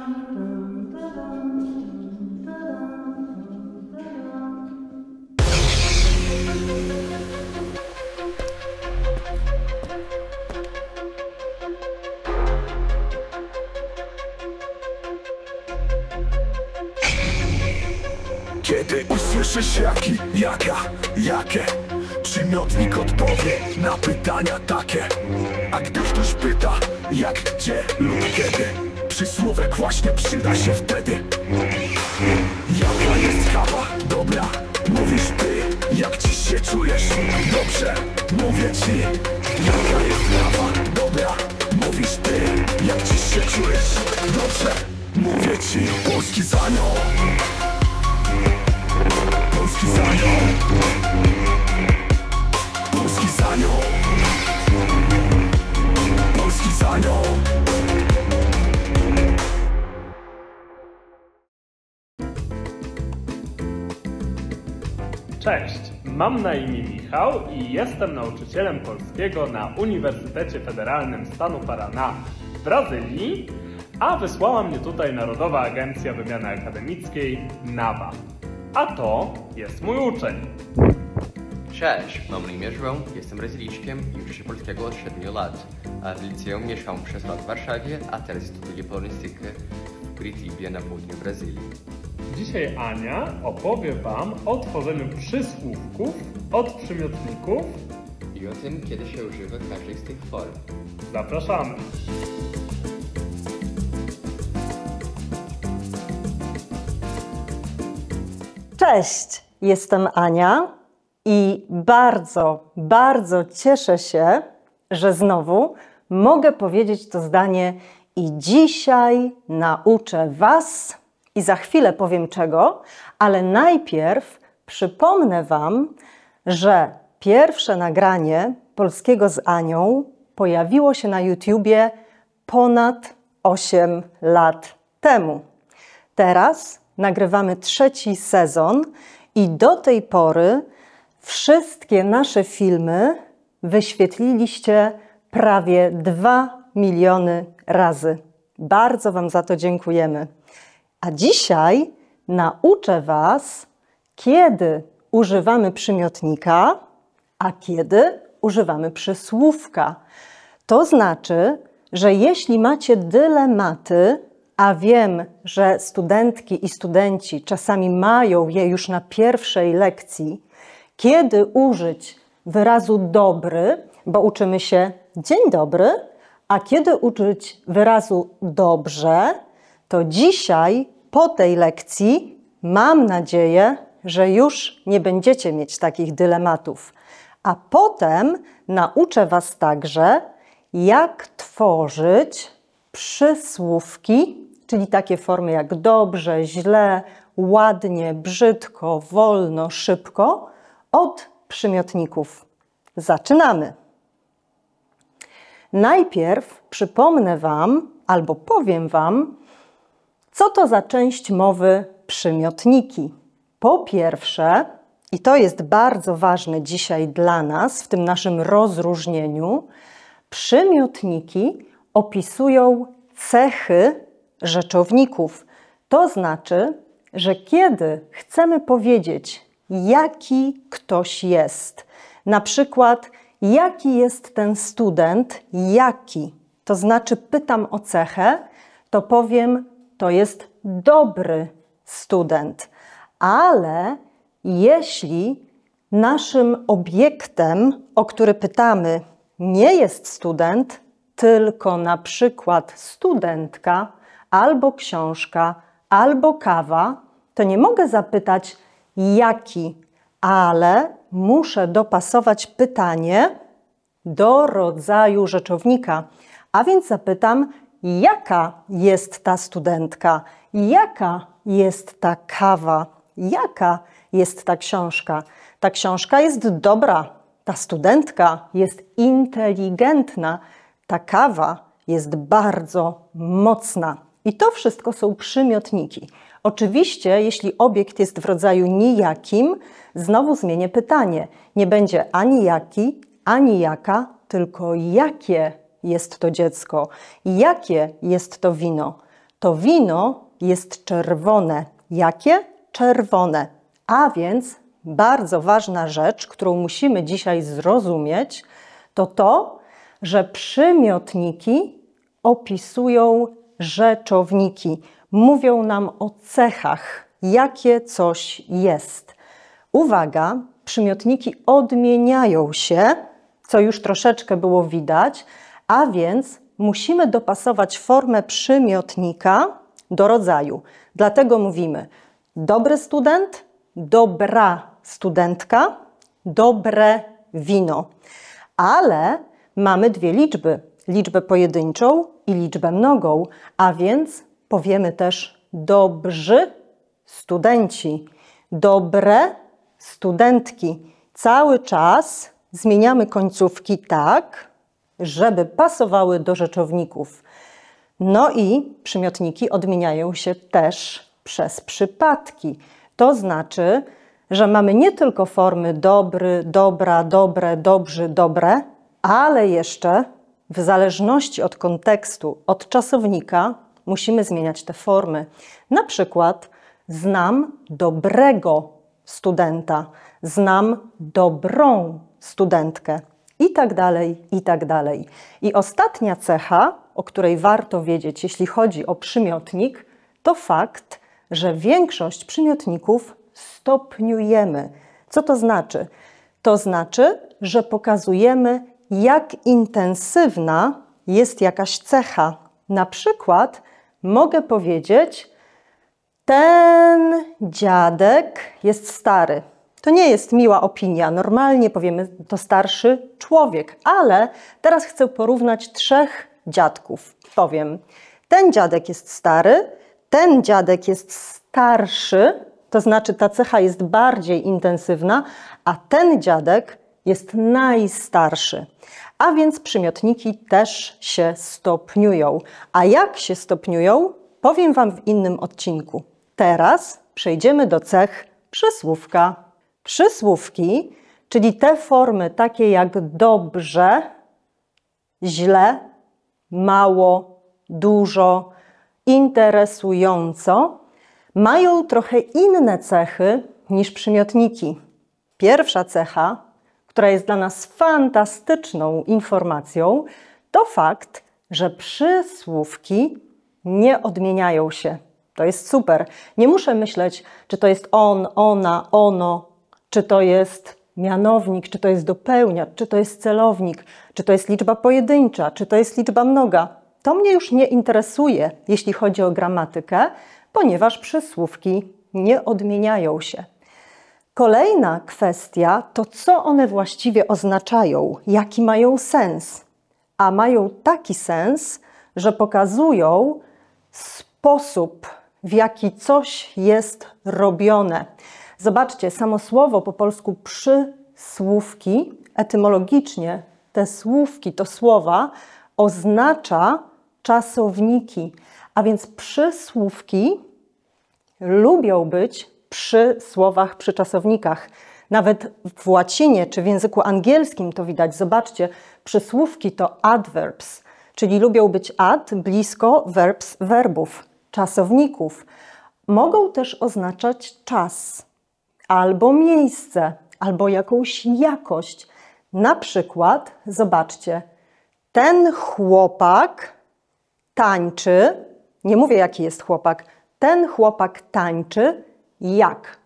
Kiedy usłyszysz jaki, jaka, jakie, przymiotnik odpowie na pytania takie. A gdy ktoś pyta jak, gdzie lub kiedy, przysłówek właśnie przyda się wtedy. Jaka jest kawa? Dobra, mówisz ty. Jak dziś się czujesz? Dobrze, mówię ci. Jaka jest kawa? Dobra, mówisz ty. Jak dziś się czujesz? Dobrze, mówię ci. Polski za nią. Polski za nią. Polski za nią. Polski za nią. Cześć, mam na imię Michał i jestem nauczycielem polskiego na Uniwersytecie Federalnym stanu Paraná w Brazylii, a wysłała mnie tutaj Narodowa Agencja Wymiany Akademickiej NAWA. A to jest mój uczeń. Cześć, mam na imię João, jestem Brazylijczykiem i uczę się polskiego od 7 lat. A w liceum mieszkam przez lat w Warszawie, a teraz studiuję polonistykę w Curitiba na południu Brazylii. Dzisiaj Ania opowie Wam o tworzeniu przysłówków od przymiotników I o tym, kiedy się używa każdej z tych form. Zapraszamy! Cześć, jestem Ania i bardzo cieszę się, że znowu mogę powiedzieć to zdanie i dzisiaj nauczę Was i za chwilę powiem czego, ale najpierw przypomnę Wam, że pierwsze nagranie polskiego z Anią pojawiło się na YouTubie ponad 8 lat temu. Teraz nagrywamy 3. sezon i do tej pory wszystkie nasze filmy wyświetliliście prawie 2 miliony razy. Bardzo Wam za to dziękujemy. A dzisiaj nauczę Was, kiedy używamy przymiotnika, a kiedy używamy przysłówka. To znaczy, że jeśli macie dylematy, a wiem, że studentki i studenci czasami mają je już na pierwszej lekcji, kiedy użyć wyrazu dobry, bo uczymy się dzień dobry, a kiedy użyć wyrazu dobrze, to dzisiaj po tej lekcji mam nadzieję, że już nie będziecie mieć takich dylematów. A potem nauczę Was także, jak tworzyć przysłówki, czyli takie formy jak dobrze, źle, ładnie, brzydko, wolno, szybko, od przymiotników. Zaczynamy! Najpierw przypomnę Wam, albo powiem Wam, co to za część mowy przymiotniki. Po pierwsze, i to jest bardzo ważne dzisiaj dla nas w tym naszym rozróżnieniu, przymiotniki opisują cechy rzeczowników. To znaczy, że kiedy chcemy powiedzieć, jaki ktoś jest, na przykład, jaki jest ten student, jaki, to znaczy pytam o cechę, to powiem, to jest dobry student. Ale jeśli naszym obiektem, o który pytamy, nie jest student, tylko na przykład studentka, albo książka, albo kawa, to nie mogę zapytać jaki, ale muszę dopasować pytanie do rodzaju rzeczownika. A więc zapytam, jaka jest ta studentka, jaka jest ta kawa, jaka jest ta książka. Ta książka jest dobra, ta studentka jest inteligentna, ta kawa jest bardzo mocna. I to wszystko są przymiotniki. Oczywiście, jeśli obiekt jest w rodzaju nijakim, znowu zmienię pytanie. Nie będzie ani jaki, ani jaka, tylko jakie jest to dziecko, jakie jest to wino. to wino jest czerwone. Jakie? Czerwone. A więc bardzo ważna rzecz, którą musimy dzisiaj zrozumieć, to to, że przymiotniki opisują rzeczowniki. Mówią nam o cechach, jakie coś jest. Uwaga, przymiotniki odmieniają się, co już troszeczkę było widać, a więc musimy dopasować formę przymiotnika do rodzaju. Dlatego mówimy dobry student, dobra studentka, dobre wino. Ale mamy dwie liczby, liczbę pojedynczą i liczbę mnogą, a więc powiemy też dobrzy studenci, dobre studentki. Cały czas zmieniamy końcówki tak, żeby pasowały do rzeczowników. No i przymiotniki odmieniają się też przez przypadki. To znaczy, że mamy nie tylko formy dobry, dobra, dobre, dobrzy, dobre, ale jeszcze w zależności od kontekstu, od czasownika musimy zmieniać te formy. Na przykład znam dobrego studenta, znam dobrą studentkę i tak dalej, i tak dalej. I ostatnia cecha, o której warto wiedzieć, jeśli chodzi o przymiotnik, to fakt, że większość przymiotników stopniujemy. Co to znaczy? To znaczy, że pokazujemy, jak intensywna jest jakaś cecha. Na przykład mogę powiedzieć, ten dziadek jest stary. To nie jest miła opinia. Normalnie powiemy, to starszy człowiek, ale teraz chcę porównać 3 dziadków. Powiem, ten dziadek jest stary, ten dziadek jest starszy, to znaczy ta cecha jest bardziej intensywna, a ten dziadek jest najstarszy. A więc przymiotniki też się stopniują. A jak się stopniują, powiem Wam w innym odcinku. Teraz przejdziemy do cech przysłówka. Przysłówki, czyli te formy takie jak dobrze, źle, mało, dużo, interesująco, mają trochę inne cechy niż przymiotniki. Pierwsza cecha, która jest dla nas fantastyczną informacją, to fakt, że przysłówki nie odmieniają się. To jest super. Nie muszę myśleć, czy to jest on, ona, ono, czy to jest mianownik, czy to jest dopełniacz, czy to jest celownik, czy to jest liczba pojedyncza, czy to jest liczba mnoga. To mnie już nie interesuje, jeśli chodzi o gramatykę, ponieważ przysłówki nie odmieniają się. Kolejna kwestia to, co one właściwie oznaczają, jaki mają sens. A mają taki sens, że pokazują sposób, w jaki coś jest robione. Zobaczcie, samo słowo po polsku przysłówki, etymologicznie te słówki, to słowa, oznacza czasowniki. A więc przysłówki lubią być przy słowach, przy czasownikach. Nawet w łacinie czy w języku angielskim to widać. Zobaczcie, przysłówki to adverbs, czyli lubią być ad, blisko verbs, verbów, czasowników. Mogą też oznaczać czas, albo miejsce, albo jakąś jakość. Na przykład, zobaczcie, ten chłopak tańczy, nie mówię jaki jest chłopak, ten chłopak tańczy jak?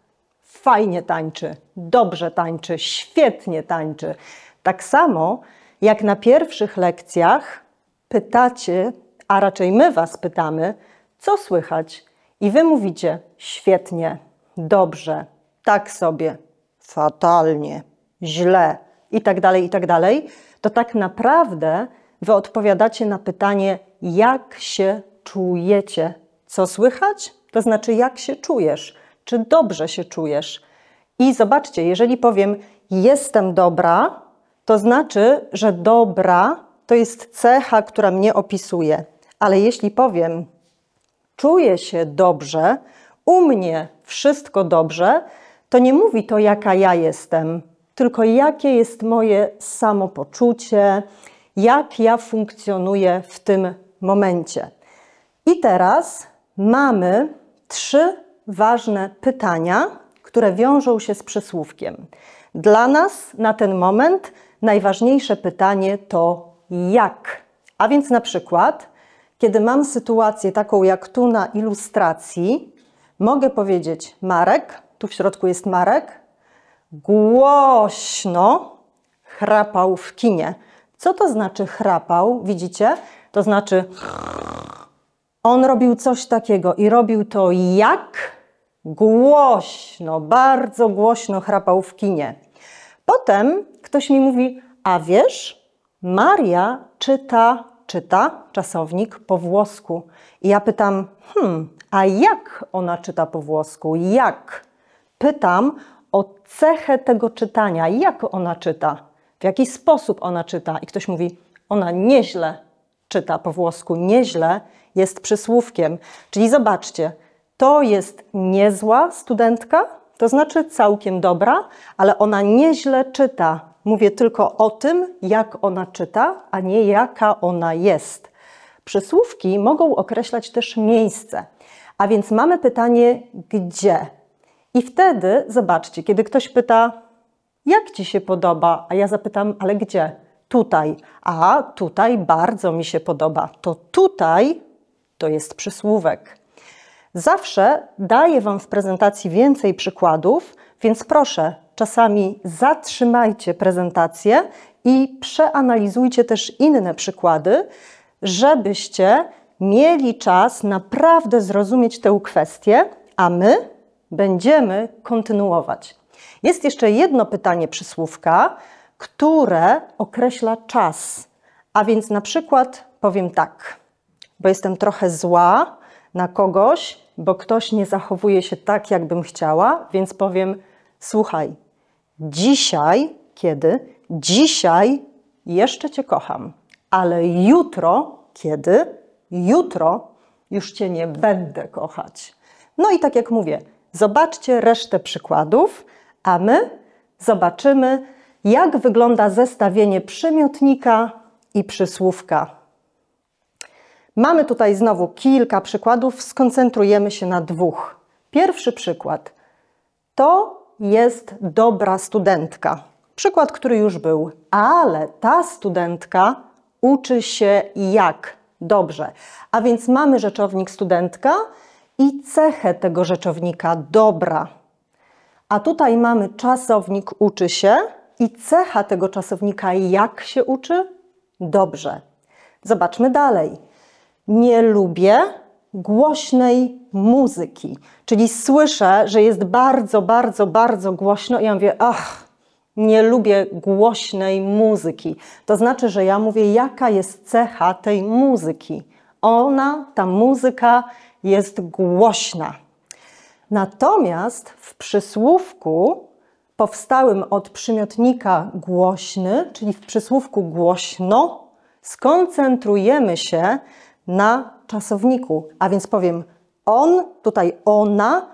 Fajnie tańczy, dobrze tańczy, świetnie tańczy. Tak samo jak na pierwszych lekcjach pytacie, a raczej my Was pytamy, co słychać? I Wy mówicie świetnie, dobrze, tak sobie, fatalnie, źle i tak dalej, to tak naprawdę Wy odpowiadacie na pytanie, jak się czujecie. Co słychać? To znaczy, jak się czujesz, czy dobrze się czujesz. I zobaczcie, jeżeli powiem, jestem dobra, to znaczy, że dobra to jest cecha, która mnie opisuje. Ale jeśli powiem, czuję się dobrze, u mnie wszystko dobrze, to nie mówi to, jaka ja jestem, tylko jakie jest moje samopoczucie, jak ja funkcjonuję w tym momencie. I teraz mamy 3 ważne pytania, które wiążą się z przysłówkiem. Dla nas na ten moment najważniejsze pytanie to jak. A więc na przykład, kiedy mam sytuację taką jak tu na ilustracji, mogę powiedzieć: Marek, tu w środku jest Marek, głośno chrapał w kinie. Co to znaczy chrapał? Widzicie? To znaczy on robił coś takiego i robił to jak? Głośno, bardzo głośno chrapał w kinie. Potem ktoś mi mówi: a wiesz, Maria czyta czasownik po włosku. I ja pytam: a jak ona czyta po włosku? Jak? Pytam o cechę tego czytania. Jak ona czyta? W jaki sposób ona czyta? I ktoś mówi: ona nieźle czyta po włosku. Nieźle jest przysłówkiem. Czyli zobaczcie, to jest niezła studentka, to znaczy całkiem dobra, ale ona nieźle czyta. Mówię tylko o tym, jak ona czyta, a nie jaka ona jest. Przysłówki mogą określać też miejsce. A więc mamy pytanie gdzie? I wtedy, zobaczcie, kiedy ktoś pyta: jak ci się podoba? A ja zapytam: ale gdzie? Tutaj. A tutaj bardzo mi się podoba. To tutaj to jest przysłówek. Zawsze daję Wam w prezentacji więcej przykładów, więc proszę, czasami zatrzymajcie prezentację i przeanalizujcie też inne przykłady, żebyście mieli czas naprawdę zrozumieć tę kwestię, a my będziemy kontynuować. Jest jeszcze jedno pytanie przysłówka, które określa czas. A więc na przykład powiem tak: bo jestem trochę zła na kogoś, bo ktoś nie zachowuje się tak, jakbym chciała, więc powiem: słuchaj, dzisiaj, kiedy? Dzisiaj jeszcze Cię kocham, ale jutro, kiedy? Jutro już Cię nie będę kochać. No i tak jak mówię, zobaczcie resztę przykładów, a my zobaczymy, jak wygląda zestawienie przymiotnika i przysłówka. Mamy tutaj znowu kilka przykładów, skoncentrujemy się na 2. Pierwszy przykład. To jest dobra studentka. Przykład, który już był, ale ta studentka uczy się jak? Dobrze. A więc mamy rzeczownik studentka i cechę tego rzeczownika dobra. A tutaj mamy czasownik uczy się i cecha tego czasownika jak się uczy? Dobrze. Zobaczmy dalej. Nie lubię głośnej muzyki. Czyli słyszę, że jest bardzo, bardzo, bardzo głośno i ja mówię: ach, nie lubię głośnej muzyki. To znaczy, że ja mówię, jaka jest cecha tej muzyki. Ta muzyka jest głośna. Natomiast w przysłówku powstałym od przymiotnika głośny, czyli w przysłówku głośno, skoncentrujemy się na czasowniku. A więc powiem: on, tutaj ona,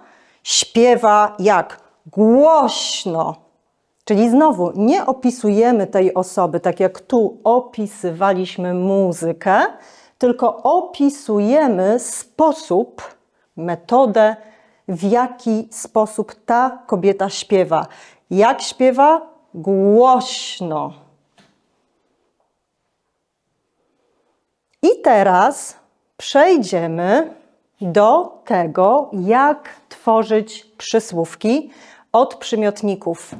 śpiewa jak? Głośno. Czyli znowu nie opisujemy tej osoby, tak jak tu opisywaliśmy muzykę, tylko opisujemy sposób, metodę, w jaki sposób ta kobieta śpiewa. Jak śpiewa? Głośno. I teraz przejdziemy do tego, jak tworzyć przysłówki od przymiotników.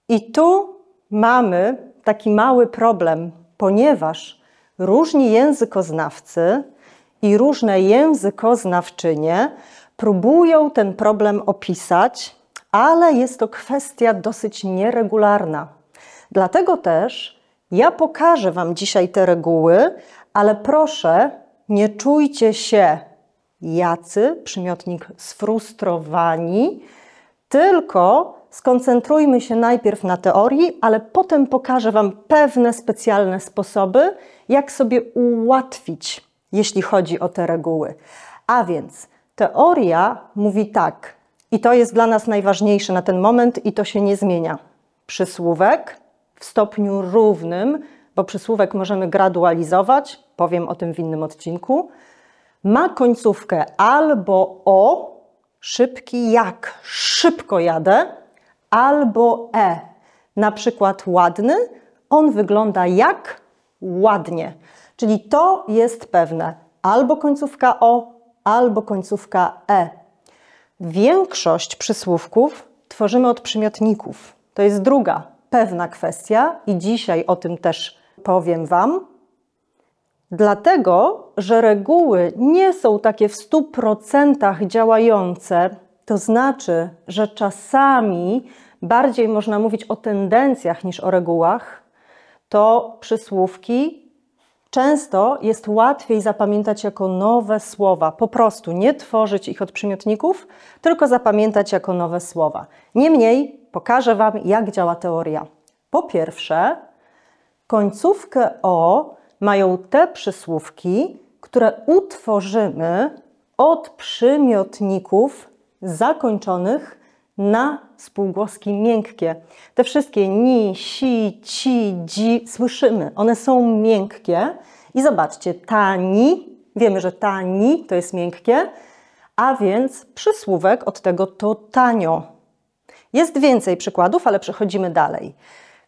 I tu mamy taki mały problem, ponieważ różni językoznawcy i różne językoznawczynie próbują ten problem opisać, ale jest to kwestia dosyć nieregularna. Dlatego też ja pokażę Wam dzisiaj te reguły, ale proszę, nie czujcie się jacy, przymiotnik sfrustrowani, tylko skoncentrujmy się najpierw na teorii, ale potem pokażę Wam pewne specjalne sposoby, jak sobie ułatwić, jeśli chodzi o te reguły. A więc teoria mówi tak, i to jest dla nas najważniejsze na ten moment i to się nie zmienia. Przysłówek w stopniu równym, bo przysłówek możemy gradualizować, powiem o tym w innym odcinku, ma końcówkę albo o, szybki jak, szybko jadę, albo e, na przykład ładny, on wygląda jak ładnie. Czyli to jest pewne, albo końcówka o, albo końcówka e. Większość przysłówków tworzymy od przymiotników. To jest druga pewna kwestia i dzisiaj o tym też powiem Wam. Dlatego, że reguły nie są takie w 100% działające, to znaczy, że czasami bardziej można mówić o tendencjach niż o regułach, to przysłówki często jest łatwiej zapamiętać jako nowe słowa. Po prostu nie tworzyć ich od przymiotników, tylko zapamiętać jako nowe słowa. Niemniej pokażę Wam, jak działa teoria. Po pierwsze, końcówkę o mają te przysłówki, które utworzymy od przymiotników zakończonych na spółgłoski miękkie. Te wszystkie ni, si, ci, dzi słyszymy, one są miękkie. I zobaczcie, tani, wiemy, że tani to jest miękkie, a więc przysłówek od tego to tanio. Jest więcej przykładów, ale przechodzimy dalej.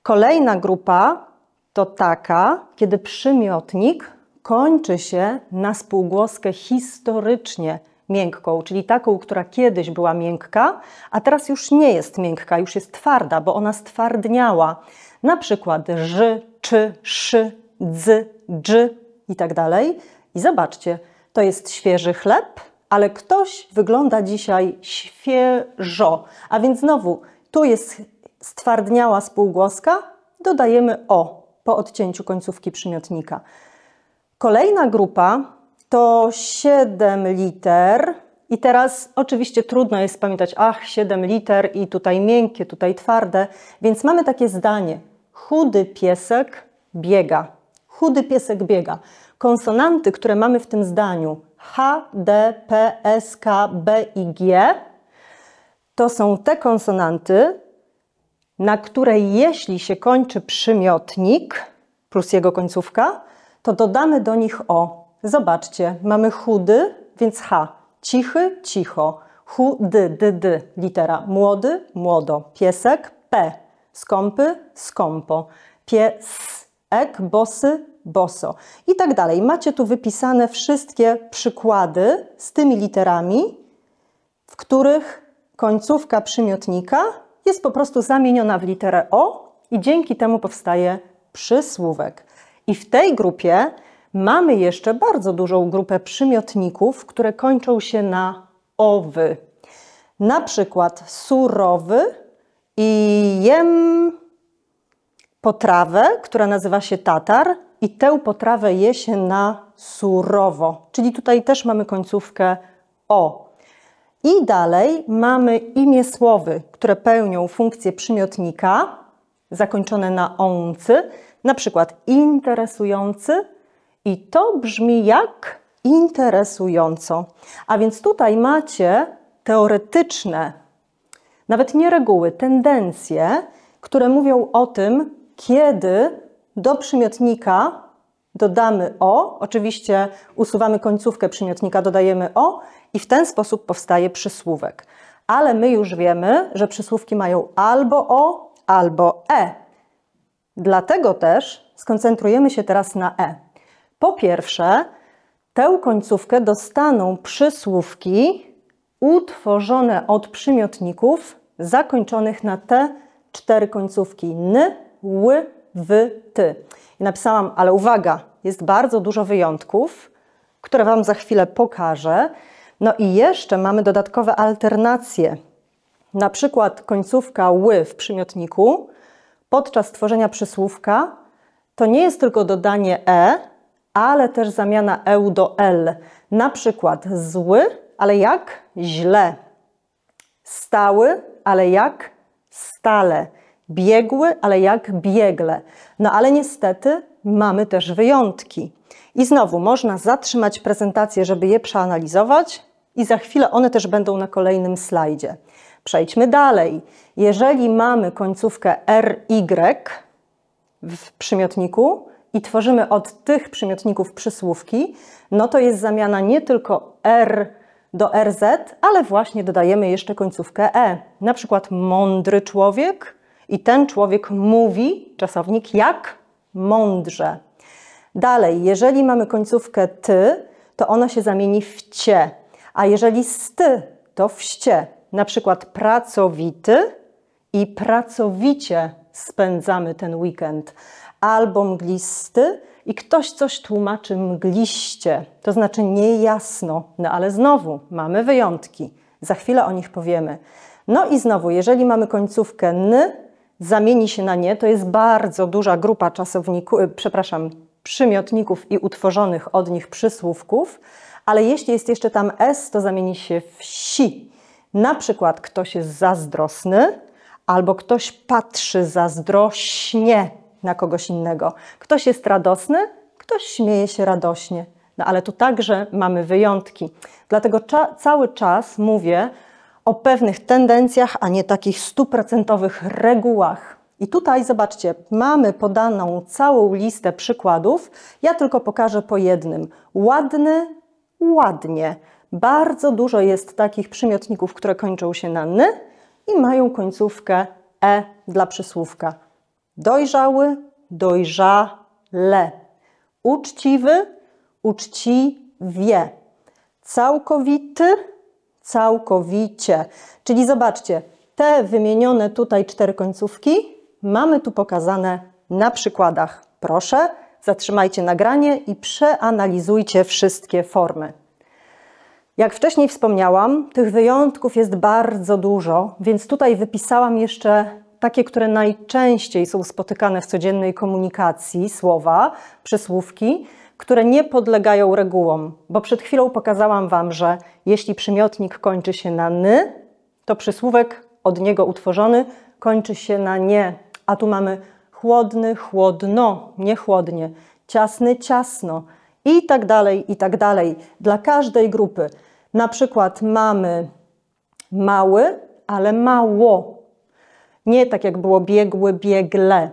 Kolejna grupa to taka, kiedy przymiotnik kończy się na spółgłoskę historycznie miękką, czyli taką, która kiedyś była miękka, a teraz już nie jest miękka, już jest twarda, bo ona stwardniała. Na przykład ży, czy, szy, dzy, dży i tak dalej. I zobaczcie, to jest świeży chleb, ale ktoś wygląda dzisiaj świeżo. A więc znowu, tu jest stwardniała spółgłoska, dodajemy o po odcięciu końcówki przymiotnika. Kolejna grupa to 7 liter i teraz oczywiście trudno jest pamiętać, 7 liter i tutaj miękkie, tutaj twarde, więc mamy takie zdanie. Chudy piesek biega. Chudy piesek biega. Konsonanty, które mamy w tym zdaniu H, D, P, S, K, B i G to są te konsonanty, na które jeśli się kończy przymiotnik plus jego końcówka, to dodamy do nich o. Zobaczcie, mamy chudy, więc H. Cichy, cicho. Chudy, dy, litera. Młody, młodo. Piesek, P. Skąpy, skąpo. Piesek, bosy, boso. I tak dalej. Macie tu wypisane wszystkie przykłady z tymi literami, w których końcówka przymiotnika jest po prostu zamieniona w literę o i dzięki temu powstaje przysłówek. I w tej grupie mamy jeszcze bardzo dużą grupę przymiotników, które kończą się na owy. Na przykład surowy i jem potrawę, która nazywa się tatar i tę potrawę je się na surowo. Czyli tutaj też mamy końcówkę o. I dalej mamy imię-słowy, które pełnią funkcję przymiotnika, zakończone na oncy, na przykład interesujący i to brzmi jak interesująco. A więc tutaj macie teoretyczne, nawet nie reguły, tendencje, które mówią o tym, kiedy do przymiotnika dodamy o, oczywiście usuwamy końcówkę przymiotnika, dodajemy o i w ten sposób powstaje przysłówek. Ale my już wiemy, że przysłówki mają albo o, albo e. Dlatego też skoncentrujemy się teraz na e. Po pierwsze, tę końcówkę dostaną przysłówki utworzone od przymiotników zakończonych na te 4 końcówki n, ły, wy, ty. I napisałam, ale uwaga, jest bardzo dużo wyjątków, które Wam za chwilę pokażę. No i jeszcze mamy dodatkowe alternacje. Na przykład końcówka ły w przymiotniku podczas tworzenia przysłówka to nie jest tylko dodanie e, ale też zamiana eu do l. Na przykład zły, ale jak? Źle. Stały, ale jak? Stale. Biegły, ale jak? Biegle. No ale niestety mamy też wyjątki. I znowu można zatrzymać prezentację, żeby je przeanalizować i za chwilę one też będą na kolejnym slajdzie. Przejdźmy dalej. Jeżeli mamy końcówkę ry w przymiotniku, i tworzymy od tych przymiotników przysłówki, no to jest zamiana nie tylko R do RZ, ale właśnie dodajemy jeszcze końcówkę E. Na przykład mądry człowiek i ten człowiek mówi, czasownik, jak mądrze. Dalej, jeżeli mamy końcówkę ty, to ona się zamieni w cie, a jeżeli sty, to w ście. Na przykład pracowity i pracowicie spędzamy ten weekend. Albo mglisty i ktoś coś tłumaczy mgliście, to znaczy niejasno, no ale znowu mamy wyjątki, za chwilę o nich powiemy. No i znowu, jeżeli mamy końcówkę n, zamieni się na nie, to jest bardzo duża grupa przymiotników i utworzonych od nich przysłówków, ale jeśli jest jeszcze tam s, to zamieni się w si. Na przykład ktoś jest zazdrosny, albo ktoś patrzy zazdrośnie na kogoś innego. Ktoś jest radosny, ktoś śmieje się radośnie. No ale tu także mamy wyjątki. Dlatego cały czas mówię o pewnych tendencjach, a nie takich 100% regułach. I tutaj zobaczcie, mamy podaną całą listę przykładów. Ja tylko pokażę po jednym. Ładny, ładnie. Bardzo dużo jest takich przymiotników, które kończą się na n i mają końcówkę e dla przysłówka. Dojrzały, dojrzale. Uczciwy, uczciwie. Całkowity, całkowicie. Czyli zobaczcie, te wymienione tutaj 4 końcówki mamy tu pokazane na przykładach. Proszę, zatrzymajcie nagranie i przeanalizujcie wszystkie formy. Jak wcześniej wspomniałam, tych wyjątków jest bardzo dużo, więc tutaj wypisałam jeszcze takie, które najczęściej są spotykane w codziennej komunikacji, słowa, przysłówki, które nie podlegają regułom, bo przed chwilą pokazałam Wam, że jeśli przymiotnik kończy się na n, to przysłówek od niego utworzony kończy się na nie, a tu mamy chłodny, chłodno, nie chłodnie, ciasny, ciasno i tak dalej, i tak dalej. Dla każdej grupy. Na przykład mamy mały, ale mało. Nie tak jak było biegły, biegle.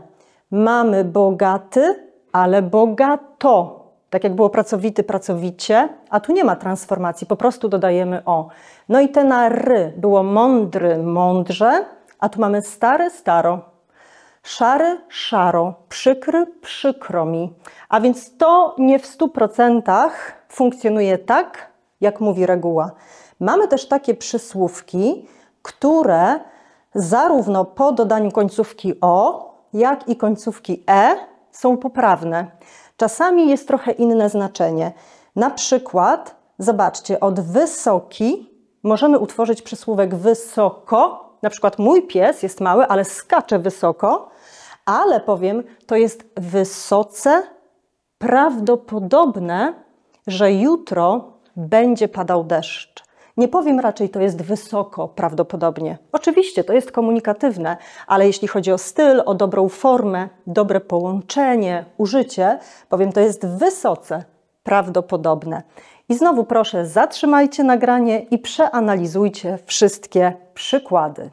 Mamy bogaty, ale bogato. Tak jak było pracowity, pracowicie, a tu nie ma transformacji, po prostu dodajemy o. No i te na r było mądry, mądrze, a tu mamy stary, staro. Szary, szaro, przykry, przykro mi. A więc to nie w 100% funkcjonuje tak, jak mówi reguła. Mamy też takie przysłówki, które zarówno po dodaniu końcówki o, jak i końcówki e są poprawne. Czasami jest trochę inne znaczenie. Na przykład, zobaczcie, od wysoki możemy utworzyć przysłówek wysoko. Na przykład mój pies jest mały, ale skacze wysoko, ale powiem, to jest wysoce prawdopodobne, że jutro będzie padał deszcz. Nie powiem raczej, to jest wysoko prawdopodobnie. Oczywiście to jest komunikatywne, ale jeśli chodzi o styl, o dobrą formę, dobre połączenie, użycie, powiem, to jest wysoce prawdopodobne. I znowu proszę, zatrzymajcie nagranie i przeanalizujcie wszystkie przykłady.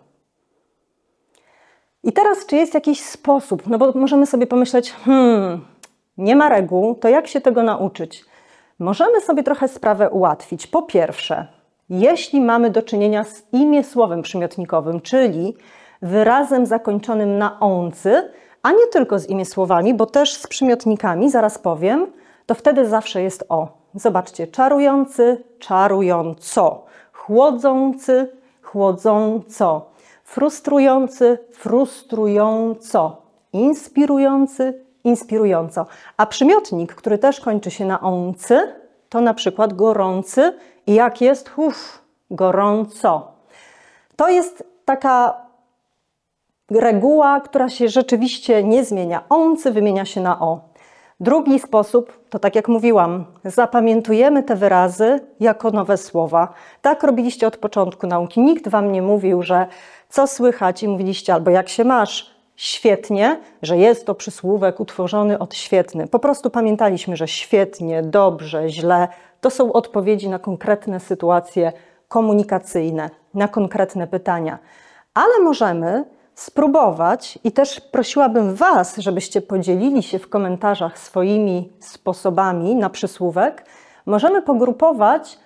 I teraz, czy jest jakiś sposób, no bo możemy sobie pomyśleć, nie ma reguł, to jak się tego nauczyć? Możemy sobie trochę sprawę ułatwić. Po pierwsze, jeśli mamy do czynienia z imiesłowem przymiotnikowym, czyli wyrazem zakończonym na -ący, a nie tylko z imiesłowami, bo też z przymiotnikami, zaraz powiem, to wtedy zawsze jest o. Zobaczcie, czarujący, czarująco, chłodzący, chłodząco, frustrujący, frustrująco, inspirujący, inspirująco. A przymiotnik, który też kończy się na -ący, to na przykład gorący i jak jest? Gorąco. To jest taka reguła, która się rzeczywiście nie zmienia. -ący wymienia się na o. Drugi sposób, to tak jak mówiłam, zapamiętujemy te wyrazy jako nowe słowa. Tak robiliście od początku nauki. Nikt Wam nie mówił, że co słychać i mówiliście albo jak się masz, świetnie, że jest to przysłówek utworzony od świetny. Po prostu pamiętaliśmy, że świetnie, dobrze, źle to są odpowiedzi na konkretne sytuacje komunikacyjne, na konkretne pytania. Ale możemy spróbować i też prosiłabym Was, żebyście podzielili się w komentarzach swoimi sposobami na przysłówek. Możemy pogrupować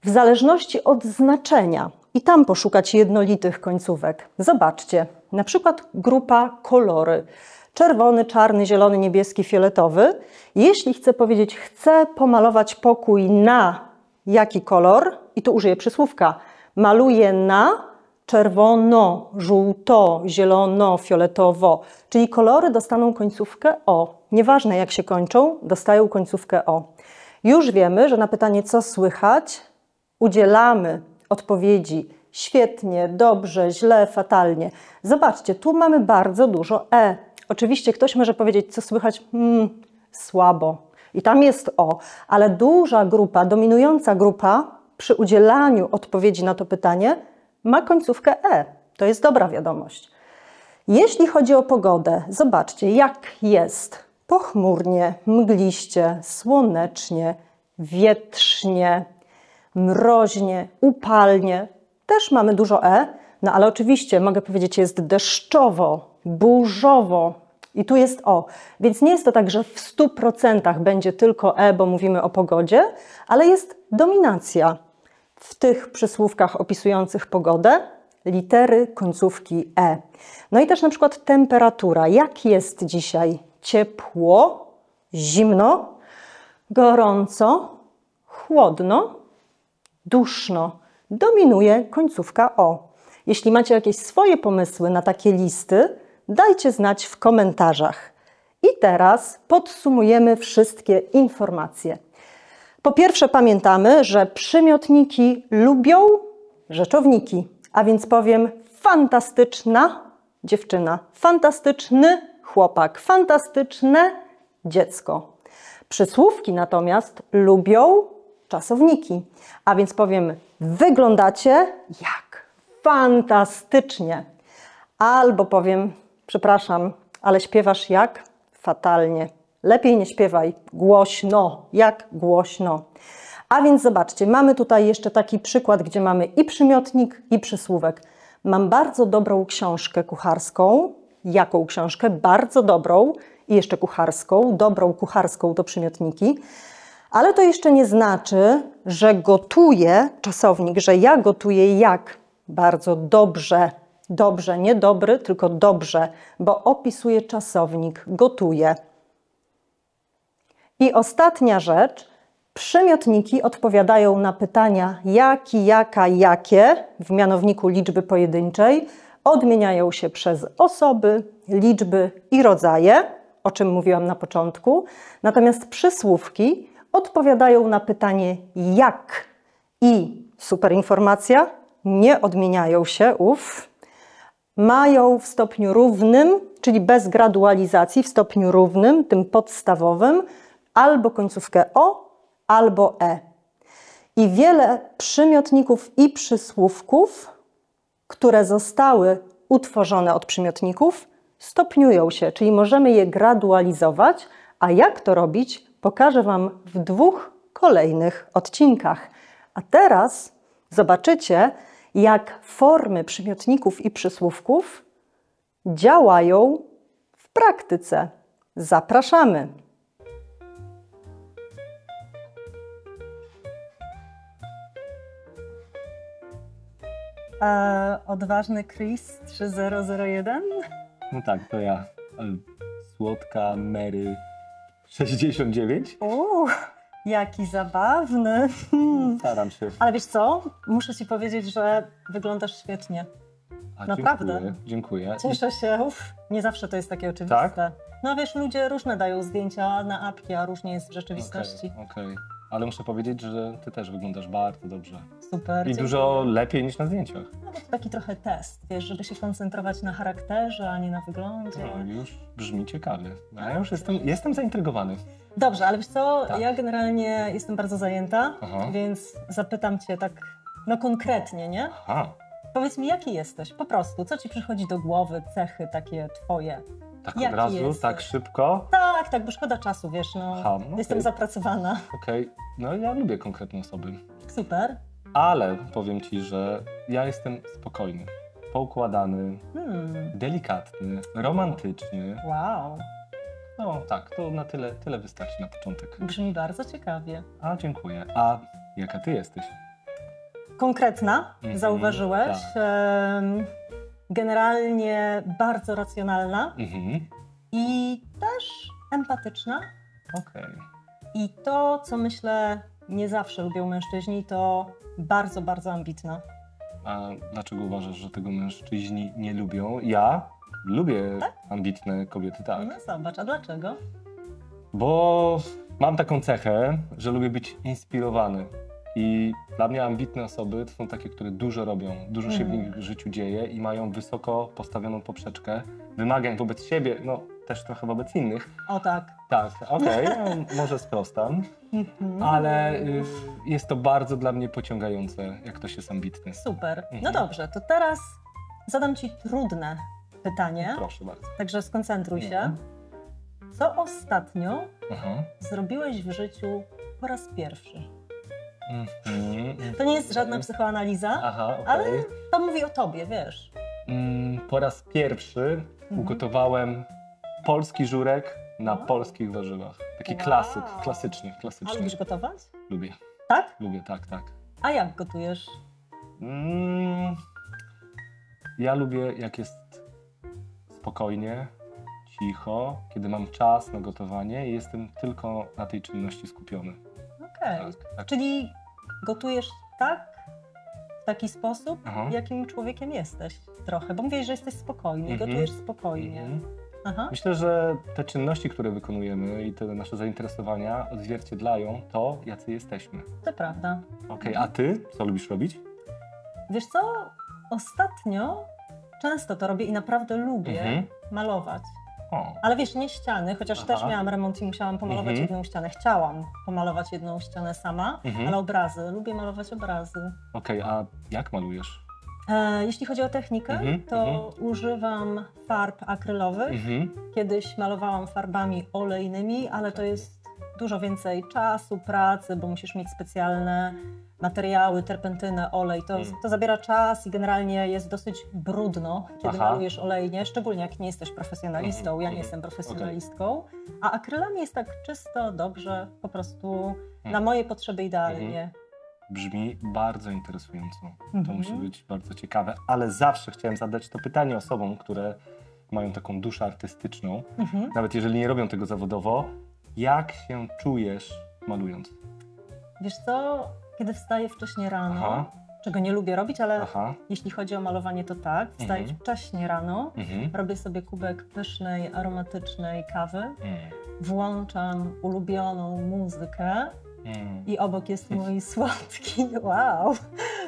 w zależności od znaczenia i tam poszukać jednolitych końcówek. Zobaczcie, na przykład grupa kolory. Czerwony, czarny, zielony, niebieski, fioletowy. Jeśli chcę powiedzieć, chcę pomalować pokój na jaki kolor, i tu użyję przysłówka, maluję na czerwono, żółto, zielono, fioletowo, czyli kolory dostaną końcówkę o. Nieważne jak się kończą, dostają końcówkę o. Już wiemy, że na pytanie co słychać udzielamy odpowiedzi świetnie, dobrze, źle, fatalnie. Zobaczcie, tu mamy bardzo dużo e. Oczywiście ktoś może powiedzieć, co słychać słabo i tam jest o, ale duża grupa, dominująca grupa przy udzielaniu odpowiedzi na to pytanie ma końcówkę e. To jest dobra wiadomość. Jeśli chodzi o pogodę, zobaczcie, jak jest pochmurnie, mgliście, słonecznie, wietrznie, mroźnie, upalnie. Też mamy dużo e, no ale oczywiście mogę powiedzieć, jest deszczowo, burzowo i tu jest o. Więc nie jest to tak, że w 100% będzie tylko e, bo mówimy o pogodzie, ale jest dominacja w tych przysłówkach opisujących pogodę, litery końcówki e. No i też na przykład temperatura. Jak jest dzisiaj? Ciepło, zimno, gorąco, chłodno, duszno. Dominuje końcówka o. Jeśli macie jakieś swoje pomysły na takie listy, dajcie znać w komentarzach. I teraz podsumujemy wszystkie informacje. Po pierwsze pamiętamy, że przymiotniki lubią rzeczowniki, a więc powiem fantastyczna dziewczyna, fantastyczny chłopak, fantastyczne dziecko. Przysłówki natomiast lubią czasowniki, a więc powiem wyglądacie jak fantastycznie. Albo powiem, przepraszam, ale śpiewasz jak fatalnie. Lepiej nie śpiewaj, głośno, jak głośno. A więc zobaczcie, mamy tutaj jeszcze taki przykład, gdzie mamy i przymiotnik, i przysłówek. Mam bardzo dobrą książkę kucharską. Jaką książkę? Bardzo dobrą i jeszcze kucharską. Dobrą kucharską to przymiotniki. Ale to jeszcze nie znaczy, że gotuję, czasownik, że ja gotuję jak bardzo dobrze. Dobrze, nie dobry, tylko dobrze, bo opisuje czasownik, gotuje. I ostatnia rzecz, przymiotniki odpowiadają na pytania jaki, jaka, jakie w mianowniku liczby pojedynczej, odmieniają się przez osoby, liczby i rodzaje, o czym mówiłam na początku, natomiast przysłówki odpowiadają na pytanie jak i super informacja, nie odmieniają się, mają w stopniu równym, czyli bez gradualizacji, w stopniu równym, tym podstawowym, albo końcówkę o, albo e. I wiele przymiotników i przysłówków, które zostały utworzone od przymiotników, stopniują się, czyli możemy je gradualizować, a jak to robić, pokażę Wam w 2 kolejnych odcinkach. A teraz zobaczycie, jak formy przymiotników i przysłówków działają w praktyce. Zapraszamy! Odważny Chris 3001? No tak, to ja. Słodka Mary 69. Jaki zabawny. Staram się. Ale wiesz co? Muszę Ci powiedzieć, że wyglądasz świetnie. Naprawdę. Dziękuję. Cieszę się. Nie zawsze to jest takie oczywiste. Tak? No wiesz, ludzie różne dają zdjęcia na apki, a różnie jest w rzeczywistości. Okej. Ale muszę powiedzieć, że Ty też wyglądasz bardzo dobrze. Super. I dużo lepiej niż na zdjęciach. No to taki trochę test, wiesz, żeby się koncentrować na charakterze, a nie na wyglądzie. No, już brzmi ciekawie. Ja już jestem zaintrygowany. Dobrze, ale wiesz co, ja generalnie jestem bardzo zajęta, więc zapytam Cię tak, no konkretnie, nie? Powiedz mi, jaki jesteś? Po prostu, co Ci przychodzi do głowy, cechy takie Twoje? Tak od razu, tak szybko? Tak, bo szkoda czasu, wiesz, jestem zapracowana. No ja lubię konkretne osoby. Super. Ale powiem Ci, że ja jestem spokojny. poukładany, delikatny, romantyczny. Wow, No tak, to na tyle wystarczy na początek. brzmi bardzo ciekawie. A, dziękuję. A jaka ty jesteś? Konkretna, zauważyłeś. tak. Generalnie bardzo racjonalna Mhm. i też empatyczna. Okej. I to, co myślę, nie zawsze lubią mężczyźni, to bardzo, bardzo ambitna. A dlaczego uważasz, że tego mężczyźni nie lubią? Ja lubię ambitne kobiety, tak. No zobacz, a dlaczego? Bo mam taką cechę, że lubię być inspirowany. I dla mnie ambitne osoby to są takie, które dużo robią, dużo się w ich życiu dzieje i mają wysoko postawioną poprzeczkę wymagań wobec siebie, no też trochę wobec innych. O tak. Tak, okej, może sprostam, ale jest to bardzo dla mnie pociągające, jak ktoś jest ambitny. Super. No dobrze, to teraz zadam Ci trudne pytanie, Proszę bardzo. także skoncentruj się. Co ostatnio Aha. zrobiłeś w życiu po raz pierwszy? Mhm. To nie jest żadna psychoanaliza, Aha, okej. ale to mówi o Tobie, wiesz. Po raz pierwszy ugotowałem polski żurek na polskich warzywach. Taki klasyk, klasyczny. A lubisz gotować? Lubię, Tak? lubię, tak. A jak gotujesz? Ja lubię, jak jest spokojnie, cicho, kiedy mam czas na gotowanie i jestem tylko na tej czynności skupiony. Okej. Tak. Czyli gotujesz tak, w taki sposób, Aha. jakim człowiekiem jesteś trochę, bo mówisz, że jesteś spokojny, gotujesz spokojnie. Aha. Myślę, że te czynności, które wykonujemy i te nasze zainteresowania odzwierciedlają to, jacy jesteśmy. To prawda. Okej, a ty co lubisz robić? Wiesz co, ostatnio często to robię i naprawdę lubię malować. O, Ale wiesz, nie ściany, chociaż też miałam remont i musiałam pomalować jedną ścianę. Chciałam pomalować jedną ścianę sama, ale obrazy. Lubię malować obrazy. okej, a jak malujesz? Jeśli chodzi o technikę, to używam farb akrylowych. Kiedyś malowałam farbami olejnymi, ale to jest dużo więcej czasu, pracy, bo musisz mieć specjalne materiały, terpentynę, olej. To zabiera czas i generalnie jest dosyć brudno, kiedy malujesz olejnie, szczególnie jak nie jesteś profesjonalistą. Ja nie jestem profesjonalistką. A akrylami jest tak czysto, dobrze, po prostu na moje potrzeby idealnie. Brzmi bardzo interesująco. To musi być bardzo ciekawe, ale zawsze chciałem zadać to pytanie osobom, które mają taką duszę artystyczną, nawet jeżeli nie robią tego zawodowo. Jak się czujesz malując? Wiesz co, kiedy wstaję wcześnie rano, czego nie lubię robić, ale jeśli chodzi o malowanie, to tak. Wstaję wcześnie rano, robię sobie kubek pysznej, aromatycznej kawy, włączam ulubioną muzykę i obok jest mój słodki, wow,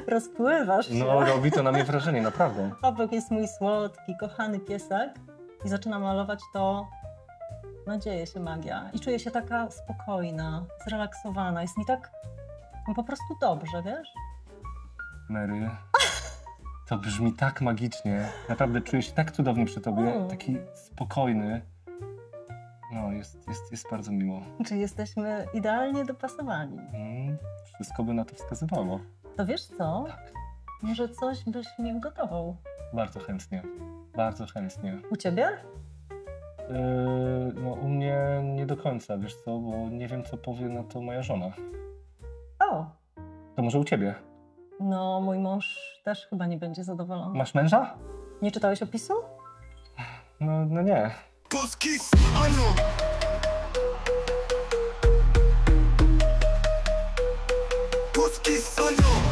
rozpływasz się. No, robi to na mnie wrażenie, naprawdę. Obok jest mój słodki, kochany piesek i zaczynam malować to, no dzieje się magia. I czuję się taka spokojna, zrelaksowana. Jest mi tak, no po prostu dobrze, wiesz? Mary, to brzmi tak magicznie. Naprawdę czuję się tak cudownie przy tobie, taki spokojny. No, jest bardzo miło. Czy jesteśmy idealnie dopasowani? Wszystko by na to wskazywało. To wiesz co? Tak. Może coś byś mi ugotował? Bardzo chętnie. Bardzo chętnie. U ciebie? No u mnie nie do końca, wiesz co, bo nie wiem, co powie na to moja żona. O! To może u ciebie? No, mój mąż też chyba nie będzie zadowolony. Masz męża? Nie czytałeś opisu? No nie. Polski ano. Polski ano.